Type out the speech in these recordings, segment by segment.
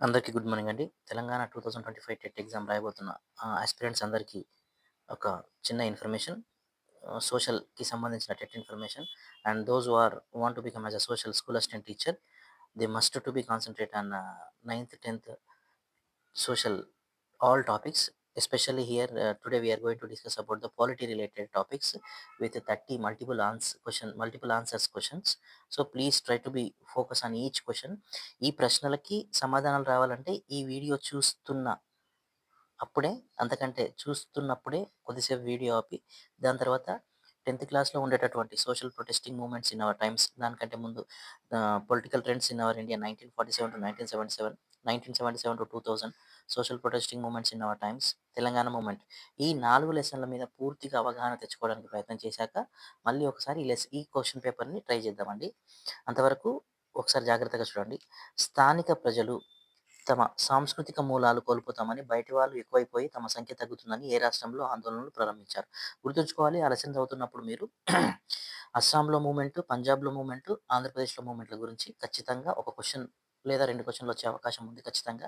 అందరికీ good morning అండి. Telangana 2025 TET exam రాయబోతున్న ఆస్పిరెంట్స్ అందరికీ ఒక చిన్న ఇన్ఫర్మేషన్. సోషల్‌కి సంబంధించిన TET information. And those who want to become as a social school assistant teacher, they must to be concentrate on 9th, 10th social all topics. Especially here, today we are going to discuss about the polity related topics with 30 multiple answers questions. So please try to be focus on each question. ఈ ప్రశ్నలకి సమాధానాలు రావాలంటే ఈ video అప్పుడే చూస్తున్నప్పుడే కొద్దిసేపు video ఆపి, దాని తర్వాత 10th క్లాస్‌లో ఉండేటటువంటి social protesting movements in our times, దానికంటే ముందు political trends in our India 1947-1977, 1977-2000 social protesting movements in our times, Telangana movement. ఈ 4 లెసన్ల మీద పూర్తిగా అవగాహన తెచ్చుకోవడానికి ప్రయత్నం చేశాక, మళ్ళీ ఒకసారి ఈ క్వెషన్ పేపర్‌ని ట్రై చేద్దామండి. అంతవరకు ఒకసారి జాగ్రత్తగా చూడండి. స్థానిక ప్రజలు తమ సాంస్కృతిక మూలాలు కోల్పోతామని బయటి వాళ్ళు ఎక్కువైపోయి తమ సంఖ్య తగ్గుతుందని ఏ రాష్ట్రంలో ఆందోళనలు ప్రారంభించారు? గుర్తుంచుకోవాలి, ఆ లెసన్ చదువుతున్నప్పుడు మీరు అస్సాంలో మూవ్‌మెంట్, పంజాబ్‌లో మూవ్‌మెంట్, ఆంధ్రప్రదేశ్‌లో మూవ్‌మెంట్‌ల గురించి ఖచ్చితంగా ఒక క్వెషన్ లేదా 2 క్వెషన్‌లు వచ్చే అవకాశం ఉంది ఖచ్చితంగా.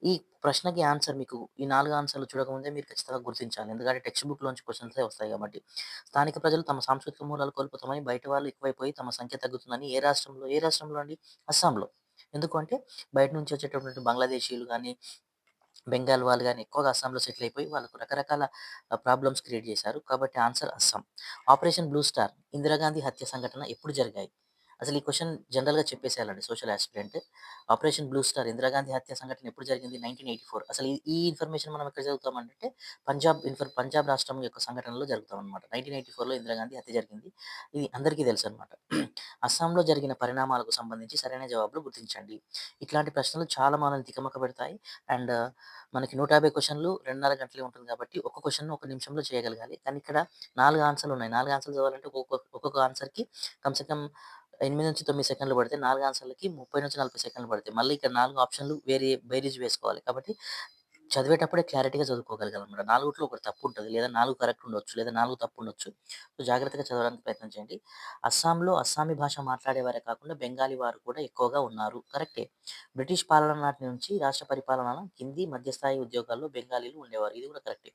ఈ ప్రశ్నకి ఆన్సర్ మీకు ఈ 4 ఆన్సర్‌లు చూడకముందే మీరు ఖచ్చితంగా గుర్తించాలి. ఎందుకంటే టెక్స్ట్ బుక్‌లోంచి క్వెషన్సే వస్తాయి కాబట్టి. స్థానిక ప్రజలు తమ సాంస్కృతిక మూలాలు కోల్పోతామని బయటి వాళ్ళు ఎక్కువైపోయి తమ సంఖ్య తగ్గుతుందని ఏ రాష్ట్రంలో అండి? అస్సాంలో. ఎందుకు అంటే బయట నుంచి వచ్చేటటువంటి బంగ్లాదేశీయులు గానీ, బెంగాల్ వాళ్ళు గాని ఎక్కువగా అస్సాంలో సెటిల్ అయిపోయి వాళ్ళకు రకరకాల ప్రాబ్లమ్స్ క్రియేట్ చేశారు. కాబట్టి answer Assam. Operation blue star, Indira Gandhi హత్య సంఘటన ఎప్పుడు జరిగాయి? అసలు ఈ క్వెషన్ జనరల్‌గా చెప్పేసేయాలండి social aspirant. Operation blue star, Indira Gandhi హత్య సంఘటన ఎప్పుడు జరిగింది? 1984. అసలు ఈ ఈ ఇన్ఫర్మేషన్ మనం ఎక్కడ చదువుతామంటే పంజాబ్ రాష్ట్రం యొక్క సంఘటనలో జరుగుతామనమాట. 1984లో ఇందిరాగాంధీ హత్య జరిగింది. ఇది అందరికీ తెలుసనమాట. అస్సాంలో జరిగిన పరిణామాలకు సంబంధించి సరైన జవాబులు గుర్తించండి. ఇట్లాంటి ప్రశ్నలు చాలా మనల్ని తికమక పెడతాయి. అండ్ మనకి 150 క్వెషన్‌లు 2:30 గంటలే ఉంటుంది కాబట్టి, ఒక్క క్వెషన్‌ని ఒక నిమిషంలో చేయగలగాలి. కానీ ఇక్కడ 4 ఆన్సర్‌లు ఉన్నాయి. 4 ఆన్సర్‌లు చదవాలంటే ఒక్కొక్క ఆన్సర్‌కి కమ్ సే కమ్ 8-9 సెకన్లు పడితే, 4 ఆన్సర్‌లకి 30-40 సెకన్లు పడతాయి. మళ్ళీ ఇక్కడ 4 ఆప్షన్‌లు బేరీజు వేసుకోవాలి. కాబట్టి చదివేటప్పుడే క్లారిటీగా చదువుకోగలగాలనమాట. 4 ఒకటి తప్పుంటది. లేదా 4 కరెక్ట్ ఉండొచ్చు. లేదా 4 తప్పుండొచ్చు. సో, జాగ్రత్తగా చదవడానికి ప్రయత్నం చేయండి. అస్సాంలో అస్సామీ భాష మాట్లాడేవారే కాకుండా బెంగాలీ వారు కూడా ఎక్కువగా ఉన్నారు. కరెక్టే. బ్రిటిష్ పాలన నాటి నుంచి రాష్ట్ర పరిపాలన కింది మధ్యస్థాయి ఉద్యోగాల్లో బెంగాలీలు ఉండేవారు. ఇది కూడా కరెక్టే.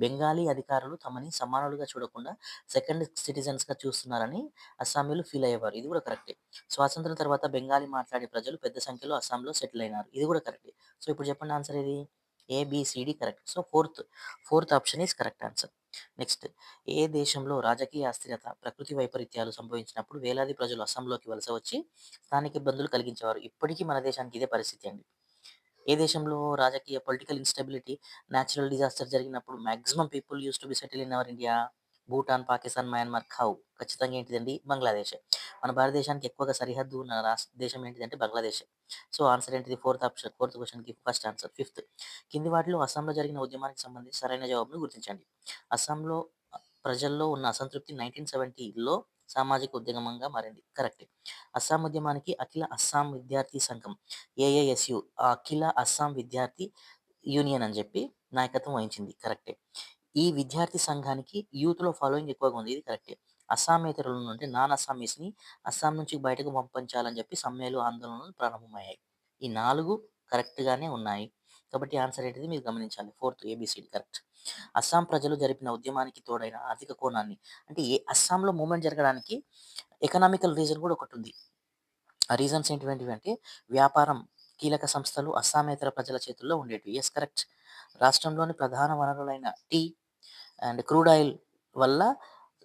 బెంగాలీ అధికారులు తమని సమానులుగా చూడకుండా సెకండ్ సిటిజన్స్‌గా చూస్తున్నారని అస్సామీలు ఫీల్ అయ్యేవారు. ఇది కూడా కరెక్టే. స్వాతంత్రం తర్వాత బెంగాలీ మాట్లాడే ప్రజలు పెద్ద సంఖ్యలో అస్సాంలో సెటిల్ అయినారు. ఇది కూడా కరెక్టే. సో, ఇప్పుడు చెప్పండి ఆన్సర్ ఏది? A B C D correct. So, fourth option is correct answer. Next, ఏ దేశంలో రాజకీయ అస్థిరత, ప్రకృతి వైపరీత్యాలు సంభవించినప్పుడు వేలాది ప్రజలు అస్సాంలోకి వలస వచ్చి స్థానిక ఇబ్బందులు కలిగించేవారు? ఇప్పటికీ మన దేశానికి ఇదే పరిస్థితి అండి. ఏ దేశంలో రాజకీయ పొలిటికల్ ఇన్‌స్టెబిలిటీ, నేచురల్ డిజాస్టర్ జరిగినప్పుడు maximum people used to be settle in our India? Bhutan, Pakistan, Myanmar కావు. ఖచ్చితంగా ఏంటిదండి? బంగ్లాదేశే. మన భారతదేశానికి ఎక్కువగా సరిహద్దు ఉన్న దేశం ఏంటిదంటే బంగ్లాదేశే. సో, ఆన్సర్ ఏంటిది? Fourth option. ఫోర్త్ క్వెషన్‌కి ఫస్ట్ ఆన్సర్. ఫిఫ్త్, కింది వాటిలో అస్సాంలో జరిగిన ఉద్యమానికి సంబంధించి సరైన జవాబును గుర్తించండి. అస్సాంలో ప్రజల్లో ఉన్న అసంతృప్తి 1970లో సామాజిక ఉద్యమంగా మారింది. కరెక్టే. అస్సాం ఉద్యమానికి అఖిల అస్సాం విద్యార్థి సంఘం, ఏఐఎస్‌యు, అఖిల అస్సాం విద్యార్థి యూనియన్ అని చెప్పి నాయకత్వం వహించింది. కరెక్టే. ఈ విద్యార్థి సంఘానికి యూత్‌లో ఫాలోయింగ్ ఎక్కువగా ఉంది. ఇది కరెక్టే. అస్సామేతరుల నుండి నాన్ అస్సామీస్‌ని అస్సాం నుంచి బయటకు పంపించాలని చెప్పి సమ్మెలు, ఆందోళనలు ప్రారంభమయ్యాయి. ఈ 4 కరెక్ట్‌గానే ఉన్నాయి. కాబట్టి ఆన్సర్ ఏంటిది మీరు గమనించాలి. Fourth ABCD correct. అస్సాం ప్రజలు జరిపిన ఉద్యమానికి తోడైన ఆర్థిక కోణాన్ని, అంటే అస్సాంలో మూవ్‌మెంట్ జరగడానికి ఎకనామికల్ రీజన్ కూడా ఒకటుంది. ఆ రీజన్స్ ఏంటివంటే వ్యాపారం, కీలక సంస్థలు అస్సామేతర ప్రజల చేతుల్లో ఉండేటివి. Yes correct. రాష్ట్రంలోని ప్రధాన వనరులైన టీ అండ్ క్రూడ్ ఆయిల్ వల్ల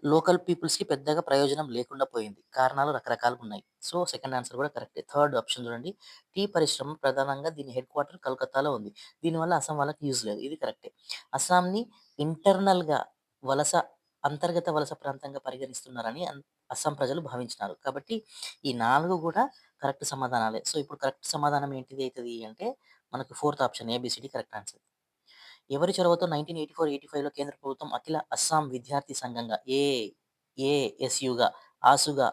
లోకల్ పీపుల్స్‌కి పెద్దగా ప్రయోజనం లేకుండా పోయింది. కారణాలు రకరకాలుగున్నాయి. సో, సెకండ్ ఆన్సర్ కూడా కరెక్టే. థర్డ్ ఆప్షన్ చూడండి. టీ పరిశ్రమ ప్రధానంగా దీని హెడ్ క్వార్టర్ కలకత్తాలో ఉంది. దీనివల్ల అస్సాం వాళ్ళకి యూజ్ లేదు. ఇది కరెక్టే. అస్సాంని ఇంటర్నల్‌గా వలస అంతర్గత వలస ప్రాంతంగా పరిగణిస్తున్నారని అస్సాం ప్రజలు భావించినారు. కాబట్టి ఈ 4 కూడా కరెక్ట్ సమాధానాలే. సో, ఇప్పుడు కరెక్ట్ సమాధానం ఏంటిది అయితది అంటే మనకు fourth option A B C D correct answer. ఎవరి చొరవతో 1984, 85లో కేంద్ర ప్రభుత్వం అఖిల అస్సాం విద్యార్థి సంఘంగా ఏఎస్‌యుగా, ఆసుగా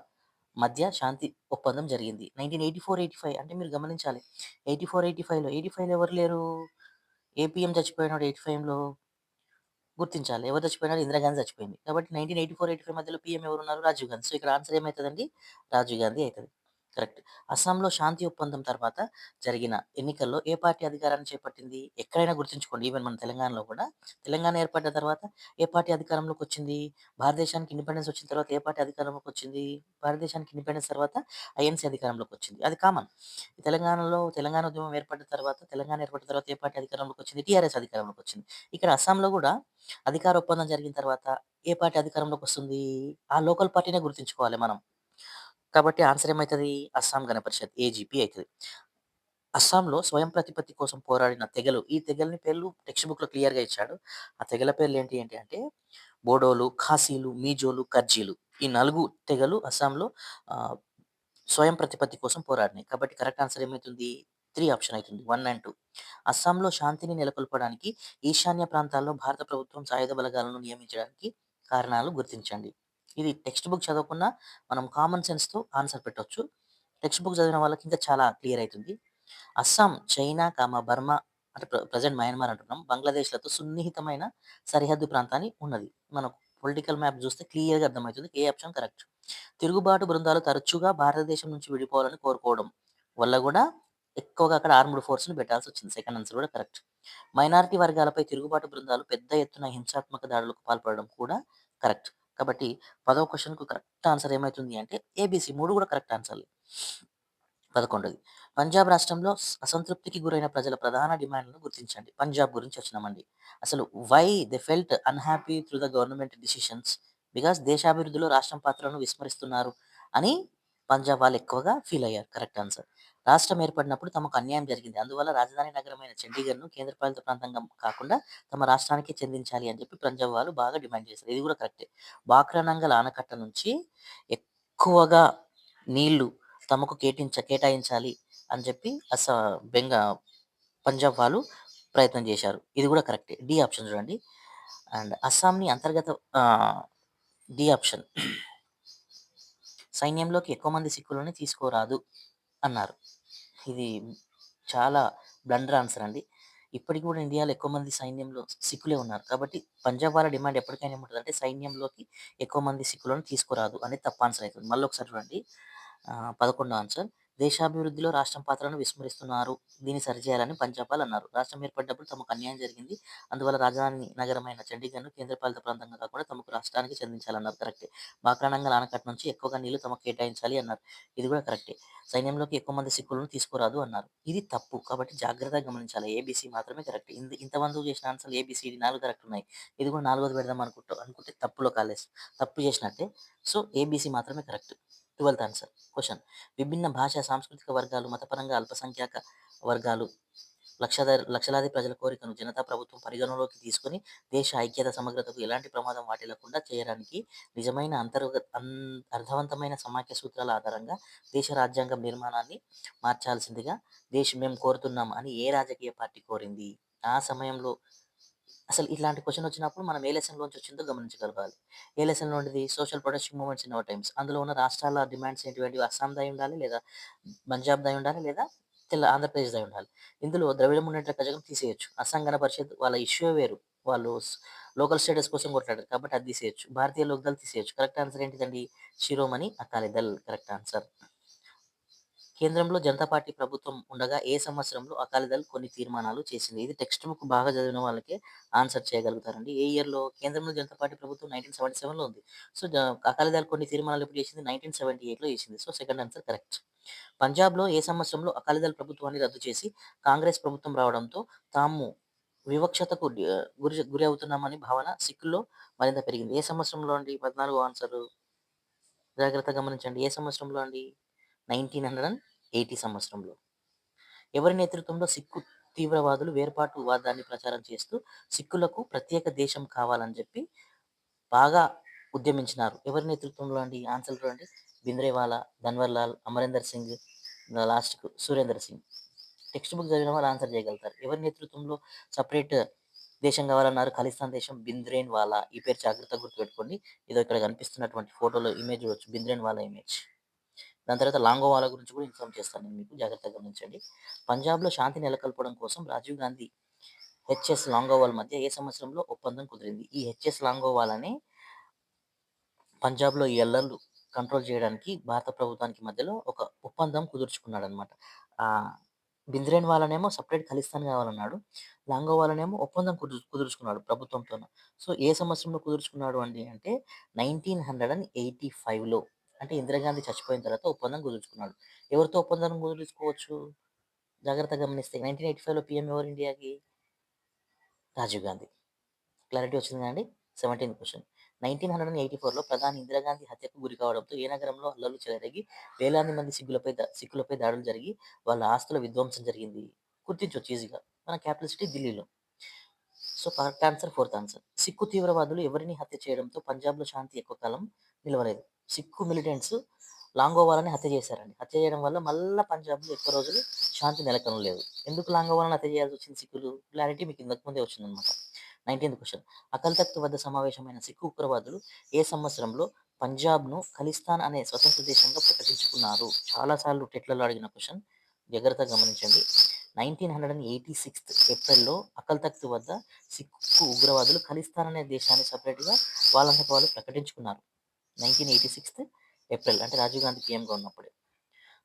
మధ్య శాంతి ఒప్పందం జరిగింది? 1984, 85 అంటే మీరు గమనించాలి. 84, 85లో ఎవరు లేరు? ఏ పీఎం చచ్చిపోయినాడు 85లో? గుర్తించాలి. ఎవరు చచ్చిపోయినారు? ఇందిరాగాంధీ చచ్చిపోయింది. కాబట్టి 1984, 85 మధ్యలో పీఎం ఎవరున్నారు? రాజీవ్ గాంధీ. సో, ఇక్కడ ఆన్సర్ ఏమైతదండి? రాజీవ్ గాంధీ అయితది. కరెక్ట్. అస్సాంలో శాంతి ఒప్పందం తర్వాత జరిగిన ఎన్నికల్లో ఏ పార్టీ అధికారాన్ని చేపట్టింది? ఎక్కడైనా గుర్తుంచుకోండి. ఈవెన్ మన తెలంగాణలో కూడా తెలంగాణ ఏర్పడ్డ తర్వాత ఏ పార్టీ అధికారంలోకొచ్చింది? భారతదేశానికి ఇండిపెండెన్స్ వచ్చిన తర్వాత ఏ పార్టీ అధికారంలోకొచ్చింది? భారతదేశానికి ఇండిపెండెన్స్ తర్వాత ఐఎన్‌సీ అధికారంలోకొచ్చింది. అది కామన్. తెలంగాణ ఉద్యమం ఏర్పడ్డ తర్వాత తెలంగాణ ఏర్పడిన తర్వాత ఏ పార్టీ అధికారంలోకొచ్చింది? టీఆర్ఎస్ అధికారంలోకొచ్చింది. ఇక్కడ అస్సాంలో కూడా అధికార ఒప్పందం జరిగిన తర్వాత ఏ పార్టీ అధికారంలోకొస్తుంది? ఆ లోకల్ పార్టీనే గుర్తుంచుకోవాలి మనం. కాబట్టి ఆన్సర్ ఏమైతది? అస్సాం గణ పరిషత్ ఏజీపీ అయితది. అస్సాంలో స్వయం ప్రతిపత్తి కోసం పోరాడిన తెగలు, ఈ తెగలని పేర్లు టెక్స్ట్ బుక్‌లో క్లియర్‌గా ఇచ్చాడు. ఆ తెగల పేర్లు ఏంటి అంటే బోడోలు, ఖాసీలు, మీజోలు, కర్జీలు. ఈ 4 తెగలు అస్సాంలో ఆహ్, స్వయం ప్రతిపత్తి కోసం పోరాడినాయి. కాబట్టి కరెక్ట్ ఆన్సర్ ఏమైతుంది? 3 ఆప్షన్ అయితుంది. 1 అండ్ 2. అస్సాంలో శాంతిని నెలకొల్పడానికి ఈశాన్య ప్రాంతాల్లో భారత ప్రభుత్వం సాయుధ బలగాలను నియమించడానికి కారణాలు గుర్తించండి. ఇది టెక్స్ట్ బుక్ చదవకున్నా మనం కామన్ సెన్స్‌తో ఆన్సర్ పెట్టొచ్చు. టెక్స్ట్ బుక్ చదివిన వాళ్ళకి ఇంకా చాలా క్లియర్ అయితుంది. అస్సాం చైనా, బర్మా అంటే ప్రెజెంట్ మయన్మార్ అంటున్నాం. బంగ్లాదేశ్‌లతో సున్నిహితమైన సరిహద్దు ప్రాంతాన్ని ఉన్నది. మనకు పొలిటికల్ మ్యాప్ చూస్తే క్లియర్‌గా అర్థమైతుంది. ఏ ఆప్షన్ కరెక్ట్. తిరుగుబాటు బృందాలు తరచుగా భారతదేశం నుంచి విడిపోవాలని కోరుకోవడం వల్ల కూడా ఎక్కువగా అక్కడ ఆర్మ్డ్ ఫోర్స్‌ని పెట్టాల్సొచ్చింది. సెకండ్ ఆన్సర్ కూడా కరెక్ట్. మైనారిటీ వర్గాలపై తిరుగుబాటు బృందాలు పెద్ద ఎత్తున హింసాత్మక దాడులకు పాల్పడడం కూడా కరెక్ట్. కాబట్టి 10వ క్వెషన్‌కు కరెక్ట్ ఆన్సర్ ఏమైతుంది అంటే ఏబీసీ 3 కూడా కరెక్ట్ ఆన్సర్‌లే. 11ది పంజాబ్ రాష్ట్రంలో అసంతృప్తికి గురైన ప్రజల ప్రధాన డిమాండ్‌లను గుర్తించండి. పంజాబ్ గురించి వచ్చినామండి. అసలు why they felt unhappy through the government decisions because దేశాభివృద్ధిలో రాష్ట్రం పాత్రను విస్మరిస్తున్నారు అని పంజాబ్ వాళ్ళు ఎక్కువగా ఫీల్ అయ్యారు. Correct answer. రాష్ట్రం ఏర్పడినప్పుడు తమకు అన్యాయం జరిగింది. అందువల్ల రాజధాని నగరమైన చండీగఢ్‌ను కేంద్రపాలిత ప్రాంతంగా కాకుండా తమ రాష్ట్రానికే చెందించాలి అని చెప్పి పంజాబ్ వాళ్ళు బాగా డిమాండ్ చేశారు. ఇది కూడా కరెక్టే. బాక్రానంగల్ ఆనకట్ట నుంచి ఎక్కువగా నీళ్లు తమకు కేటాయించాలి అని చెప్పి పంజాబ్ వాళ్ళు ప్రయత్నం చేశారు. ఇది కూడా కరెక్టే. డి ఆప్షన్ చూడండి. అండ్ అస్సాంని అంతర్గత ఆహ్, డి ఆప్షన్ సైన్యంలోకి ఎక్కువ మంది సిక్కులని తీసుకోరాదు అన్నారు. ఇది చాలా బ్లండర్ ఆన్సర్ అండి. ఇప్పటికి కూడా ఇండియాలో ఎక్కువ మంది సైన్యంలో సిక్కులే ఉన్నారు. కాబట్టి పంజాబ్ వాళ్ళ డిమాండ్ ఎప్పటికైనా ఏముంటదంటే సైన్యంలోకి ఎక్కువ మంది సిక్కులను తీసుకురాదు అనేది తప్పు ఆన్సర్ అయితుంది. మళ్ళొకసారి చూడండి. 11 ఆన్సర్. దేశాభివృద్ధిలో రాష్ట్రం పాత్రను విస్మరిస్తున్నారు. దీన్ని సరిచేయాలని పంజాబ్ వాళ్ళన్నారు. రాష్ట్రం ఏర్పడ్డప్పుడు తమకు అన్యాయం జరిగింది. అందువల్ల రాజధాని నగరమైన చండీగఢ్‌ను కేంద్రపాలిత ప్రాంతంగా కాకుండా తమకు రాష్ట్రానికి చెందించాలన్నారు. కరెక్టే. బాక్రానంగల్ ఆనకట్ట నుంచి ఎక్కువగా నీళ్లు తమకు కేటాయించాలి అన్నారు. ఇది కూడా కరెక్టే. సైన్యంలోకి ఎక్కువ మంది సిక్కులను తీసుకురాదు అన్నారు. ఇది తప్పు. కాబట్టి జాగ్రత్తగా గమనించాలి. ఏబీసీ మాత్రమే కరెక్ట్. ఇంతమంది చేసిన ఆన్సర్‌లు ఏబీసీడీ 4 కరెక్ట్ ఉన్నాయి. ఇది కూడా నాలుగోది పెడదాం అనుకుంటే తప్పులో కాలేసి తప్పు చేసినట్టే. సో, ఏబీసీ మాత్రమే కరెక్ట్. 12థ్ ఆన్సర్. క్వెషన్. విభిన్న భాషా, సాంస్కృతిక వర్గాలు, మతపరంగా అల్పసంఖ్యాక వర్గాలు లక్షలాది ప్రజల కోరికను జనతా ప్రభుత్వం పరిగణలోకి తీసుకొని దేశ ఐక్యత, సమగ్రతకు ఎలాంటి ప్రమాదం వాటిల్లకుండా చేయడానికి నిజమైన అర్థవంతమైన సమాఖ్య సూత్రాల ఆధారంగా దేశ రాజ్యాంగం నిర్మాణాన్ని మార్చాల్సిందిగా మేము కోరుతున్నాం అని ఏ రాజకీయ పార్టీ కోరింది? ఆ సమయంలో అసలు ఇట్లాంటి క్వెషన్ వచ్చినప్పుడు మనం ఏ లెసన్‌లోంచి వచ్చిందో గమనించగలగాలి. ఏ లెసన్‌లోనిది? Social protest movements in our times. అందులో ఉన్న రాష్ట్రాల డిమాండ్స్ ఏంటివండి? అస్సాందయి ఉండాలి, లేదా పంజాబ్‌దయి ఉండాలి, లేదా ఆంధ్రప్రదేశ్‌దయి ఉండాలి. ఇందులో ద్రవిడ మున్నేట్ర కజగం తీసేయొచ్చు. అస్సాం గణ పరిషత్ వాళ్ళ ఇష్యూయే వేరు. వాళ్ళు లోకల్ స్టేటస్ కోసం కొట్లాడారు. కాబట్టి అది తీసేయొచ్చు. భారతీయ లోక్‌దళ్ తీసేయొచ్చు. కరెక్ట్ ఆన్సర్ ఏంటిదండి? శిరోమణి అకాలీదళ్ కరెక్ట్ ఆన్సర్. కేంద్రంలో జనతా పార్టీ ప్రభుత్వం ఉండగా ఏ సంవత్సరంలో అకాలీదళ్ కొన్ని తీర్మానాలు చేసింది? ఇది టెక్స్ట్ బుక్ బాగా చదివిన వాళ్ళకే ఆన్సర్ చేయగలుగుతారండి. ఏ ఇయర్‌లో కేంద్రంలో జనతా పార్టీ ప్రభుత్వం 1977లో ఉంది. సో, అకాలీదళ్ కొన్ని తీర్మానాలు ఎప్పుడు చేసింది? 1978లో చేసింది. So, second answer correct. పంజాబ్‌లో ఏ సంవత్సరంలో అకాలీదళ్ ప్రభుత్వాన్ని రద్దు చేసి కాంగ్రెస్ ప్రభుత్వం రావడంతో తాము వివక్షతకు గురి అవుతున్నామని భావన సిక్కుల్లో మరింత పెరిగింది. ఏ సంవత్సరంలో అండి? 14 ఆన్సరు. జాగ్రత్తగా గమనించండి. ఏ సంవత్సరంలో అండి? 1980 సంవత్సరంలో. ఎవరి నేతృత్వంలో సిక్కు తీవ్రవాదులు వేర్పాటు వాదాన్ని ప్రచారం చేస్తూ సిక్కులకు ప్రత్యేక దేశం కావాలని చెప్పి బాగా ఉద్యమించినారు? ఎవరి నేతృత్వంలో అండి? ఆన్సర్ చూడండి. భింద్రేవాలా, ధన్వర్లాల్, అమరీందర్ సింగ్, లాస్ట్‌కు సురేందర్ సింగ్. టెక్స్ట్ బుక్ చదివిన వాళ్ళు ఆన్సర్ చేయగలుగుతారు. ఎవరి నేతృత్వంలో సెపరేట్ దేశం కావాలన్నారు? ఖలిస్తాన్ దేశం భింద్రేన్‌వాలా. ఈ పేరు జాగ్రత్తగా గుర్తుపెట్టుకోండి. ఇదో ఇక్కడ కనిపిస్తున్నటువంటి ఫోటోలో ఇమేజ్ చూడొచ్చు. భింద్రేన్‌వాలా ఇమేజ్. దాని తర్వాత లాంగోవాలా గురించి కూడా ఇన్ఫార్మ్ చేస్తాను నేను మీకు. జాగ్రత్తగా గమనించండి. పంజాబ్‌లో శాంతి నెలకొల్పడం కోసం రాజీవ్ గాంధీ, హెచ్ఎస్ లాంగోవాల్ మధ్య ఏ సంవత్సరంలో ఒప్పందం కుదిరింది? ఈ హెచ్ఎస్ లాంగోవాల్ అనే పంజాబ్‌లో ఈ అల్లర్లు కంట్రోల్ చేయడానికి భారత ప్రభుత్వానికి మధ్యలో ఒక ఒప్పందం కుదుర్చుకున్నాడనమాట. ఆహ్, బింద్రేన్ వాళ్ళనేమో సెపరేట్ ఖలిస్తాన్ కావాలన్నాడు. లాంగో వాళ్ళనేమో ఒప్పందం కుదుర్చుకున్నాడు ప్రభుత్వంతోన. సో, ఏ సంవత్సరంలో కుదుర్చుకున్నాడు అండి అంటే 1985లో, అంటే ఇందిరాగాంధీ చచ్చిపోయిన తర్వాత ఒప్పందం కుదుర్చుకున్నాడు. ఎవరితో ఒప్పందం కుదుర్చుకోవచ్చు? జాగ్రత్తగా గమనిస్తే 1985లో పీఎం ఎవరు ఇండియాకి? రాజీవ్ గాంధీ. క్లారిటీ వచ్చిందా అండి? 17థ్ క్వెషన్. 1984లో ప్రధాని ఇందిరాగాంధీ హత్యకు గురి కావడంతో ఏ నగరంలో అల్లర్లు చెలరేగి వేలాది మంది సిక్కులపై దాడులు జరిగి వాళ్ళ ఆస్తుల విధ్వంసం జరిగింది? గుర్తించొచ్చు ఈజీగా. మన క్యాపిటల్ సిటీ ఢిల్లీలో. So, correct answer fourth answer. Sikh తీవ్రవాదులు ఎవరిని హత్య చేయడంతో పంజాబ్‌లో శాంతి ఎక్కువ కాలం నిలవలేదు. సిక్కు మిలిటెంట్స్ లాంగోవాలని హత్య చేశారండి. హత్య చేయడం వల్ల మళ్ళా పంజాబ్‌లో ఎక్కువ రోజులు శాంతి నెలకొనలేదు. ఎందుకు లాంగోవాలని హత్య చేయాల్సొచ్చింది సిక్కులు? క్లారిటీ మీకు ఇంతకు ముందే వచ్చిందనమాట. 19థ్ క్వెషన్. అకల్ తఖ్త్ వద్ద సమావేశమైన సిక్కు ఉగ్రవాదులు ఏ సంవత్సరంలో పంజాబ్‌ను ఖలిస్తాన్ అనే స్వతంత్ర దేశంగా ప్రకటించుకున్నారు? చాలా సార్లు టెట్‌లలో అడిగిన క్వెషన్. జాగ్రత్తగా గమనించండి. 1986 ఏప్రిల్‌లో అకల్ తఖ్త్ వద్ద సిక్కు ఉగ్రవాదులు ఖలిస్తాన్ అనే దేశాన్ని సెపరేట్‌గా వాళ్ళంతట వాళ్ళు ప్రకటించుకున్నారు. 1986 ఏప్రిల్, అంటే రాజీవ్ గాంధీ పీఎంగా ఉన్నప్పుడే.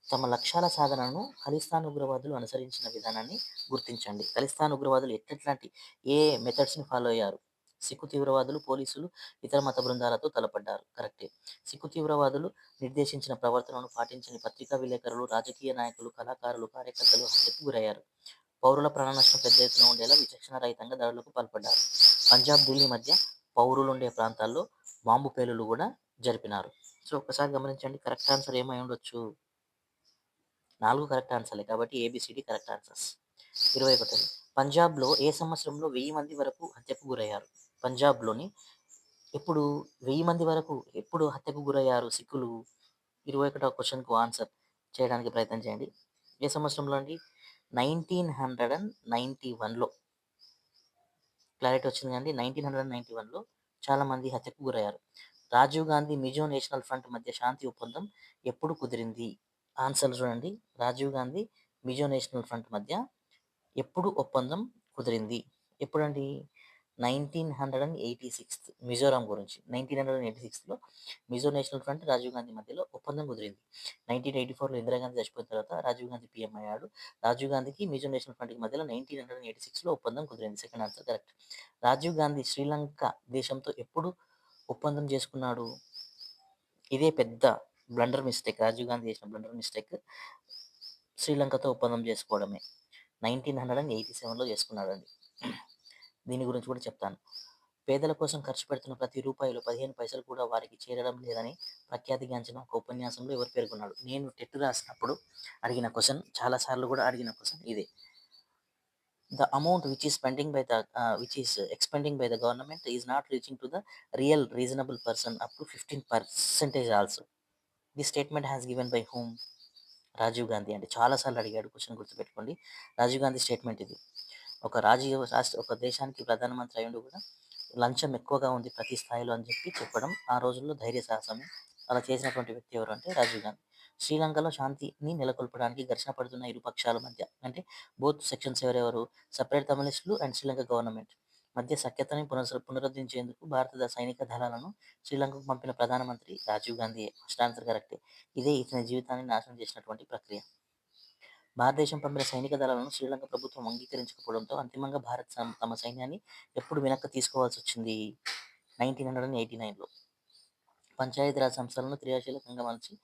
తమ లక్ష్యాల సాధనను ఖలిస్తాన్ ఉగ్రవాదులు అనుసరించిన విధానాన్ని గుర్తించండి. ఖలిస్తాన్ ఉగ్రవాదులు ఎట్లాంటి ఏ మెథడ్స్‌ని ఫాలో అయ్యారు? సిక్కు తీవ్రవాదులు, పోలీసులు, ఇతర మత బృందాలతో తలపడ్డారు. కరెక్టే. సిక్కు తీవ్రవాదులు నిర్దేశించిన ప్రవర్తనను పాటించని పత్రికా విలేకరులు, రాజకీయ నాయకులు, కళాకారులు, కార్యకర్తలు హత్యకు గురయ్యారు. పౌరుల ప్రాణనష్టం పెద్ద ఎత్తున ఉండేలా విచక్షణారహితంగా దాడులకు పాల్పడ్డారు. పంజాబ్, ఢిల్లీ మధ్య పౌరులుండే ప్రాంతాల్లో బాంబు పేలుళ్లు కూడా జరిపినారు. సో, ఒక్కసారి గమనించండి, కరెక్ట్ ఆన్సర్ ఏమై ఉండొచ్చు? 4 కరెక్ట్ ఆన్సర్‌లే కాబట్టి ఏబీసీడీ కరెక్ట్ ఆన్సర్స్. 21. పంజాబ్‌లో ఏ సంవత్సరంలో 1000 మంది వరకు హత్యకు గురయ్యారు? పంజాబ్‌లోని ఎప్పుడు 1000 మంది వరకు ఎప్పుడు హత్యకు గురయ్యారు సిక్కులు? 21వ క్వెషన్‌కు ఆన్సర్ చేయడానికి ప్రయత్నం చేయండి. ఏ సంవత్సరంలో అండి? 1991లో. క్లారిటీ వచ్చింది కదండీ! 1991లో చాలామంది హత్యకు గురయ్యారు. రాజీవ్ గాంధీ మిజో నేషనల్ ఫ్రంట్ మధ్య శాంతి ఒప్పందం ఎప్పుడు కుదిరింది? ఆన్సర్ చూడండి. రాజీవ్ గాంధీ మిజో నేషనల్ ఫ్రంట్ మధ్య ఎప్పుడు ఒప్పందం కుదిరింది? ఎప్పుడండి? 1986 మిజోరాం గురించి. 1986లో మిజో నేషనల్ ఫ్రంట్, రాజీవ్ గాంధీ మధ్యలో ఒప్పందం కుదిరింది. 1984లో ఇందిరాగాంధీ చచ్చిపోయిన తర్వాత రాజీవ్ గాంధీ పీఎం అయ్యాడు. రాజీవ్ గాంధీకి మిజో నేషనల్ ఫ్రంట్‌కి మధ్యలో 1986లో ఒప్పందం కుదిరింది. Second answer correct. Rajiv Gandhi Sri Lanka దేశంతో ఎప్పుడు ఒప్పందం చేసుకున్నాడు? ఇదే పెద్ద బ్లండర్ మిస్టేక్. రాజీవ్ గాంధీ చేసిన బ్లండర్ మిస్టేక్ శ్రీలంకతో ఒప్పందం చేసుకోవడమే. 1987లో చేసుకున్నాడండి. దీని గురించి కూడా చెప్తాను. పేదల కోసం ఖర్చు పెడుతున్న ప్రతి రూపాయిలో 15 పైసలు కూడా వారికి చేరడం లేదని ప్రఖ్యాతిగాంచిన ఒక ఉపన్యాసంలో ఎవరు పేర్కొన్నాడు? నేను టెట్ రాసినప్పుడు అడిగిన క్వెషన్, చాలా సార్లు కూడా అడిగిన క్వెషన్ ఇదే. The amount which is expending by the government is not reaching to the real reasonable person up to 15% also. This statement has given by whom? Rajiv Gandhi అండి. చాలా సార్లు అడిగాడు క్వెషన్, గుర్తుపెట్టుకోండి. రాజీవ్ గాంధీ స్టేట్మెంట్ ఇది. ఒక దేశానికి ప్రధానమంత్రి అయ్యుండి కూడా లంచం ఎక్కువగా ఉంది ప్రతి స్థాయిలో అని చెప్పడం ఆ రోజుల్లో ధైర్య సాహసమే. అలా చేసినటువంటి వ్యక్తి ఎవరు అంటే రాజీవ్ గాంధీ. శ్రీలంకలో శాంతిని నెలకొల్పడానికి ఘర్షణ పడుతున్న ఇరు పక్షాల మధ్య, అంటే బోత్ సెక్షన్స్ ఎవరెవరు? సెపరేట్ తమిళిస్టులు అండ్ శ్రీలంక గవర్నమెంట్ మధ్య సఖ్యతని పునరుద్ధరించేందుకు భారత సైనిక దళాలను శ్రీలంకకు పంపిన ప్రధానమంత్రి రాజీవ్ గాంధీయే. ఫస్ట్ ఆన్సర్ కరెక్టే. ఇదే ఇతని జీవితాన్ని నాశనం చేసినటువంటి ప్రక్రియ. భారతదేశం పంపిన సైనిక దళాలను శ్రీలంక ప్రభుత్వం అంగీకరించకపోవడంతో అంతిమంగా భారత్ తమ సైన్యాన్ని ఎప్పుడు వెనక్కి తీసుకోవాల్సి వచ్చింది? 1989లో. పంచాయతీరాజ్ సంస్థలను క్రియాశీలకంగా మలిచి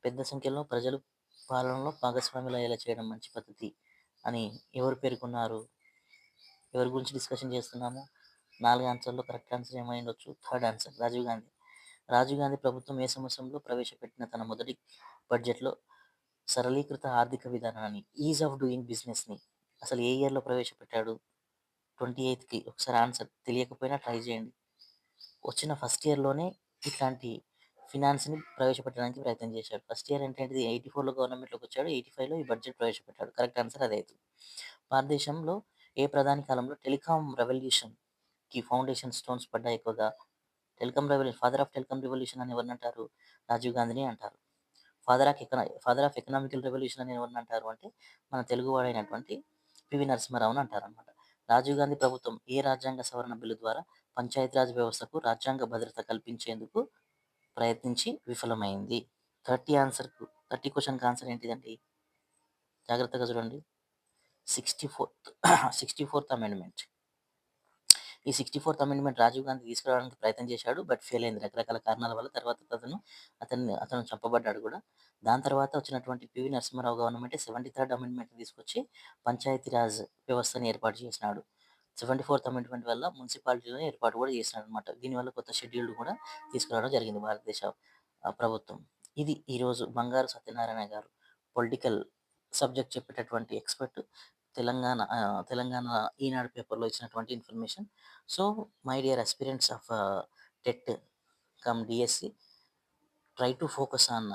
పెద్ద సంఖ్యలో ప్రజలు పాలనలో భాగస్వాములయ్యేలా చేయడం మంచి పద్ధతి అని ఎవరు పేర్కొన్నారు? ఎవరి గురించి డిస్కషన్ చేస్తున్నాము? 4 ఆన్సర్‌లో కరెక్ట్ ఆన్సర్ ఏమై ఉండొచ్చు? Third answer Rajiv Gandhi. రాజీవ్ గాంధీ ప్రభుత్వం ఏ సంవత్సరంలో ప్రవేశపెట్టిన తన మొదటి బడ్జెట్‌లో సరళీకృత ఆర్థిక విధానాన్ని, ఈజ్ ఆఫ్ డూయింగ్ బిజినెస్‌ని అసలు ఏ ఇయర్‌లో ప్రవేశపెట్టాడు? 28కి. ఒకసారి ఆన్సర్ తెలియకపోయినా ట్రై చేయండి. వచ్చిన ఫస్ట్ ఇయర్‌లోనే ఇట్లాంటి ఫినాన్స్‌ని ప్రవేశపెట్టడానికి ప్రయత్నం చేశాడు. ఫస్ట్ ఇయర్ అంటే ఏంటిది? 84లో గవర్నమెంట్‌లోకి వచ్చాడు. 85లో ఈ బడ్జెట్ ప్రవేశపెట్టాడు. కరెక్ట్ ఆన్సర్ అదే అయితుంది. భారతదేశంలో ఏ ప్రధాని కాలంలో టెలికాం రెవల్యూషన్‌కి ఫౌండేషన్ స్టోన్స్ పడ్డాయి ఎక్కువగా? ఫాదర్ ఆఫ్ టెలికాం రెవల్యూషన్ అని ఎవరినంటారు? రాజీవ్ గాంధీని అంటారు. ఫాదర్ ఆఫ్ ఎకనామికల్ రెవల్యూషన్ అని ఎవరిని అంటారు అంటే మన తెలుగువాడైనటువంటి పివి నరసింహారావుని అంటారనమాట. రాజీవ్ గాంధీ ప్రభుత్వం ఏ రాజ్యాంగ సవరణ బిల్లు ద్వారా పంచాయతీరాజ్ వ్యవస్థకు రాజ్యాంగ భద్రత కల్పించేందుకు ప్రయత్నించి విఫలమైంది. 30 క్వెషన్‌కి ఆన్సర్ ఏంటిదండి? జాగ్రత్తగా చూడండి. 64థ్ 64థ్ అమెండ్‌మెంట్. ఈ 64థ్ అమెండ్‌మెంట్ రాజీవ్ గాంధీ తీసుకురావడానికి ప్రయత్నం చేశాడు. బట్ ఫెయిల్ అయింది రకరకాల కారణాల వల్ల. తర్వాత అతను చంపబడ్డాడు కూడా. దాని తర్వాత వచ్చినటువంటి పివి నరసింహారావు గవర్నమెంట్ 73థ్ అమెండ్‌మెంట్‌ని తీసుకొచ్చి పంచాయతీరాజ్ వ్యవస్థని ఏర్పాటు చేసినాడు. 74థ్ అమెండ్‌మెంట్ వల్ల మున్సిపాలిటీలను ఏర్పాటు కూడా చేసినాడనమాట. దీనివల్ల కొత్త షెడ్యూల్డ్ కూడా తీసుకురావడం జరిగింది భారతదేశ ప్రభుత్వం. ఇది ఈరోజు బంగారు సత్యనారాయణ గారు పొలిటికల్ సబ్జెక్ట్ చెప్పేటటువంటి ఎక్స్‌పర్ట్. తెలంగాణ ఈనాడు పేపర్‌లో ఇచ్చినటువంటి information. So, my dear aspirants of TET come DSC, try to focus on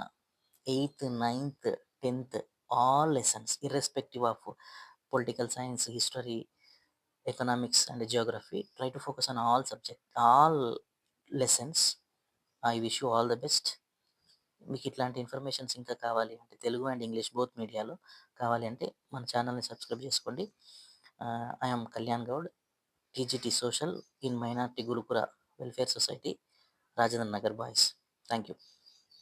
8th, 9th, 10th all lessons irrespective of political science, history, economics and geography. Try to focus on all lessons. I wish you all the best. మీకు ఇట్లాంటి informations ఇంకా కావాలి అంటే Telugu and English both మీడియాలో కావాలి అంటే మన ఛానల్ని సబ్స్క్రైబ్ చేసుకోండి. I am Kalyan Goud, TGT social in minority Gurukula welfare society, Rajendra Nagar boys. Thank you.